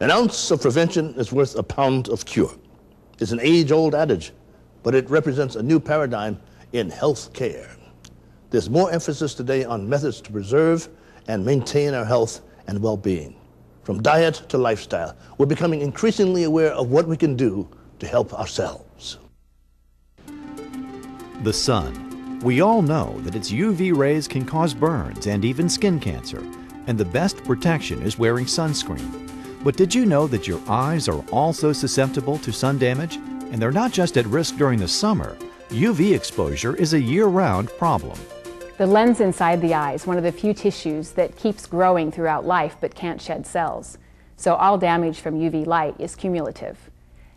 An ounce of prevention is worth a pound of cure. It's an age-old adage, but it represents a new paradigm in health care. There's more emphasis today on methods to preserve and maintain our health and well-being. From diet to lifestyle, we're becoming increasingly aware of what we can do to help ourselves. The sun. We all know that its UV rays can cause burns and even skin cancer, and the best protection is wearing sunscreen. But did you know that your eyes are also susceptible to sun damage? And they're not just at risk during the summer. UV exposure is a year-round problem. The lens inside the eye is one of the few tissues that keeps growing throughout life but can't shed cells. So all damage from UV light is cumulative.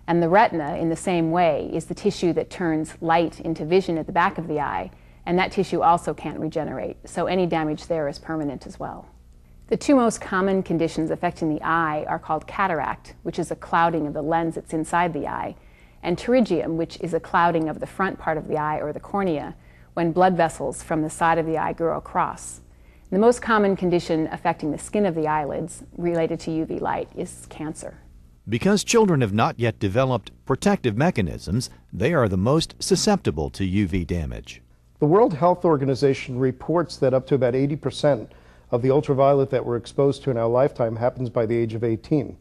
And the retina, in the same way, is the tissue that turns light into vision at the back of the eye, and that tissue also can't regenerate, so any damage there is permanent as well. The two most common conditions affecting the eye are called cataract, which is a clouding of the lens that's inside the eye, and pterygium, which is a clouding of the front part of the eye, or the cornea, when blood vessels from the side of the eye grow across. And the most common condition affecting the skin of the eyelids related to UV light is cancer. Because children have not yet developed protective mechanisms, they are the most susceptible to UV damage. The World Health Organization reports that up to about 80% of the ultraviolet that we're exposed to in our lifetime happens by the age of 18,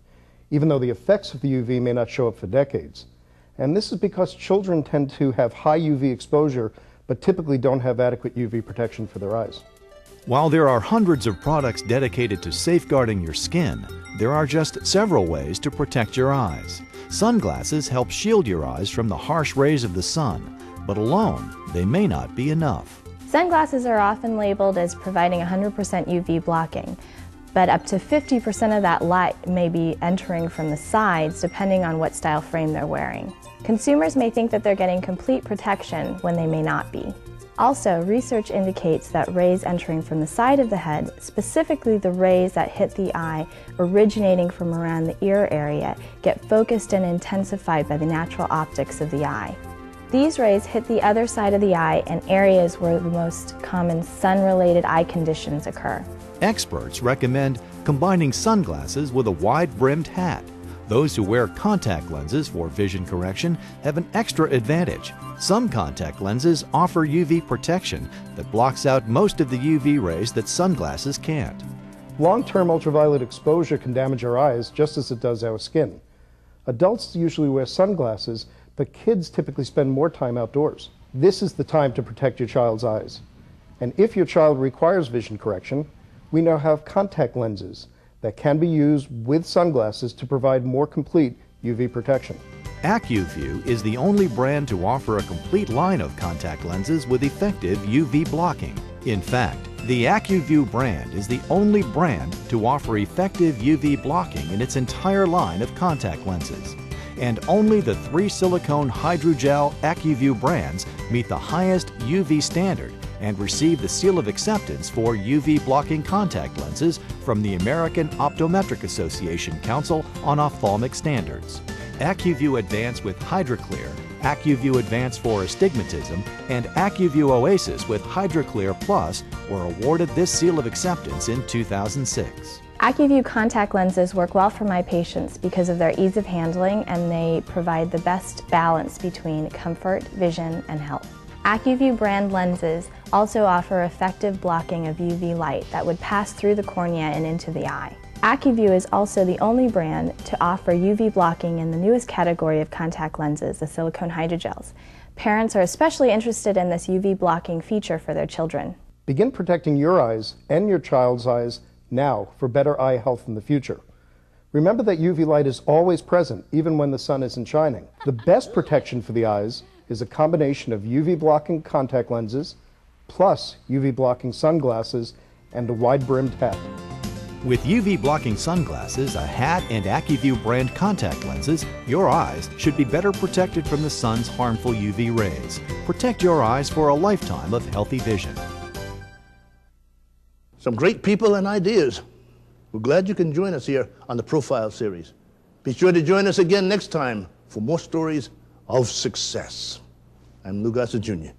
even though the effects of the UV may not show up for decades. And this is because children tend to have high UV exposure, but typically don't have adequate UV protection for their eyes. While there are hundreds of products dedicated to safeguarding your skin, there are just several ways to protect your eyes. Sunglasses help shield your eyes from the harsh rays of the sun, but alone, they may not be enough. Sunglasses are often labeled as providing 100% UV blocking, but up to 50% of that light may be entering from the sides depending on what style frame they're wearing. Consumers may think that they're getting complete protection when they may not be. Also, research indicates that rays entering from the side of the head, specifically the rays that hit the eye originating from around the ear area, get focused and intensified by the natural optics of the eye. These rays hit the other side of the eye in areas where the most common sun-related eye conditions occur. Experts recommend combining sunglasses with a wide-brimmed hat. Those who wear contact lenses for vision correction have an extra advantage. Some contact lenses offer UV protection that blocks out most of the UV rays that sunglasses can't. Long-term ultraviolet exposure can damage our eyes just as it does our skin. Adults usually wear sunglasses, but kids typically spend more time outdoors. This is the time to protect your child's eyes. And if your child requires vision correction, we now have contact lenses that can be used with sunglasses to provide more complete UV protection. ACUVUE is the only brand to offer a complete line of contact lenses with effective UV blocking. In fact, the ACUVUE brand is the only brand to offer effective UV blocking in its entire line of contact lenses. And only the 3 silicone hydrogel ACUVUE brands meet the highest UV standard and receive the seal of acceptance for UV blocking contact lenses from the American Optometric Association Council on Ophthalmic Standards. ACUVUE Advance with HydroClear, ACUVUE Advance for Astigmatism, and ACUVUE Oasis with HydroClear Plus were awarded this seal of acceptance in 2006. ACUVUE contact lenses work well for my patients because of their ease of handling, and they provide the best balance between comfort, vision, and health. ACUVUE brand lenses also offer effective blocking of UV light that would pass through the cornea and into the eye. ACUVUE is also the only brand to offer UV blocking in the newest category of contact lenses, the silicone hydrogels. Parents are especially interested in this UV blocking feature for their children. Begin protecting your eyes and your child's eyes now for better eye health in the future. Remember that UV light is always present, even when the sun isn't shining. The best protection for the eyes is a combination of UV blocking contact lenses plus UV blocking sunglasses and a wide-brimmed hat. With UV blocking sunglasses, a hat, and ACUVUE brand contact lenses, your eyes should be better protected from the sun's harmful UV rays. Protect your eyes for a lifetime of healthy vision. Some great people and ideas. We're glad you can join us here on the Profile Series. Be sure to join us again next time for more stories of success. I'm Lou Gossett Jr.